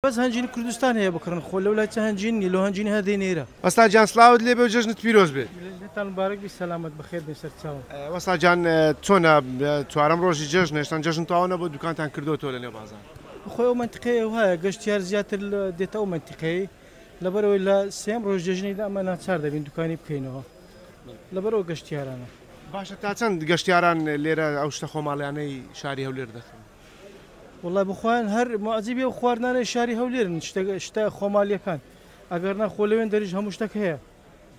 بەس هەنجینی کوردستان هەیە بکڕن خۆ لە وڵاتە هەنجینی لە هەنجینی هەدێنێرە. وەستا جان سلااوت لێ بێ و جژنت پیرۆز بێت. لێتان مبارەک بی سەلامەت بەخێر بێ سەر چاوم. وەستا جان چۆنە چوارەم ڕۆژی جژن هێشتان جژن تەواو نەبوو دوکانتان کردوتەوە لە نێو بازار. خۆی ئەو منتیقەیە هەیە گەشتیار زیاتر دێتە ئەو منتیقەی لەبەرەوەی لە سێم ڕۆژ جژنیدا ئەمە ناچار دەبین دوکانی بکەینەوە لەبەرەوە گەشتیارانە. باشە تا چەند گەشتیاران لێرە ئەو شتە خۆماڵیانەی شاری هەولێر دەکەن؟ وڵای بخۆیان هەر معجیبی و خواردنانەی شاری هەولێرن شتە خۆماڵیەکان ئەگەر ناخۆ لەوێن دەریش هەموو شتێک هەیە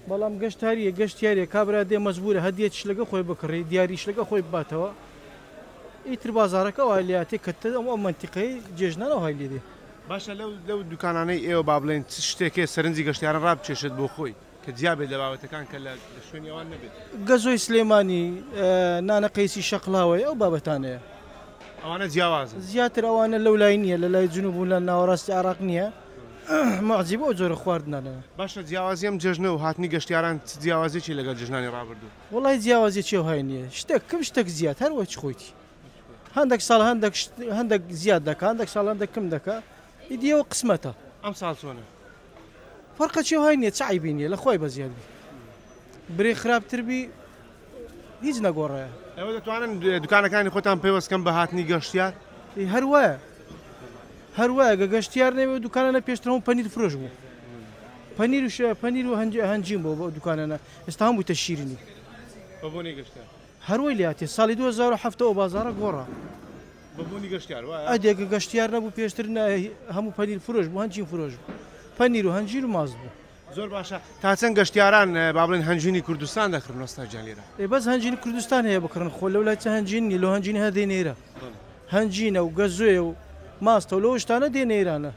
بەڵام گەشتاریە گەشتیارە کابرا دێ مەجبورە هەدیەت شلەکە خۆی بکڕی دیاری شلەکە خۆی بباتەوە ئیتر بازارەکە وایلیاتی کە ئەو منتیقەی جێژنانە وهای لێ دێ. باشە لەو دوکانانەی ئێوە با بڵێن شتێکێ سەرنجی گەشتیاران ڕابچێشێت بۆ خۆی کە جیابێت لە بابەتەکان کە لە شوێنیەوان نەبێت. گەزۆی سلێمانی نانە قەیسی شەقلاوەی ئەو بابەتانەیە ئەوانە جیاوازن زیاتر ئەوانە لەو لای نییە لە لای جنوب و لە ناوەڕاستی عراق نییە معجیب ئەو جۆرە خواردنانە. باشە جیاوازی ئەم جژنە و هاتنی گەشتیاران جیاوازێکی لەگەڵ جژنانی ڕابردوو؟ وڵای جیاوازی چێ وهای نییە شتێک کەم شتێک زیات هەروە چ خۆیتی هەندێک ساڵ هەندێک زیاد دەکە هەندێک ساڵ هەندێک کەم دەکە ئیدیەوە قسمەتە. ئەم ساڵ چۆنە؟ فەرقە چێ وهای نییە چ عیبی نییە لە خۆی بەزیادبی برێ خراپتربی هیچ نەگۆڕەیە. ئێوە دەتوانن دوکانەکانی خۆتان پێوەستکەم بە هاتنی گەشتیار؟ هەروایە هەروایە گە گەشتیار نەوێ دوکانانە پێشترەوە پەنیر فرۆش بوو پەنیر و هەنجیم بۆ دوکانانە ئێستا هەموو تە شیرینی بەبوونی گەشتیار هەروەی لاتێ ساڵی 2007 ئەو بازارە گۆڕا بەبوونی گەشتیار ئەدێگە گەشتیار نەبوو پێشتر هەموو پەنیر فرۆش بوو هەنجیم فرۆش بوو پەنیر و هەنجیر و ماز بوو. زۆر باشە تا چەند گەشتیاران با بڵێن هەنجینی کوردستان دەکڕن وەستا جان لێرە؟ بەس هەنجینی کوردستان هەیە بکڕن خۆ لە وڵاتە هەنجینی لە هەنجینی هەدێنێرە هەنجینە و گەزوێ و ماستە و لەو شتانە دێنێرانە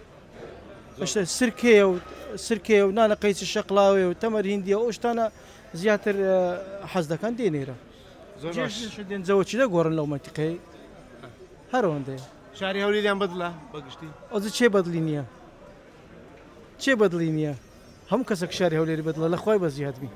سرکێ و نانە قەیسی شەقلاوێ و تەمەر هیندیە ئەو شتانە زیاتر حەز دەکەن دێنێرە دێنجەوە چی دەگۆڕن لەو منتیقەی هەرەوەندەیە. شاری هەولێریان بەدڵە بەگشتی؟ ئەوز چێ بەدڵی نییە چێ بەدڵی نییە هەموو کەسێک شاری هەولێری بەدڵە لە خۆی بەزیادبی.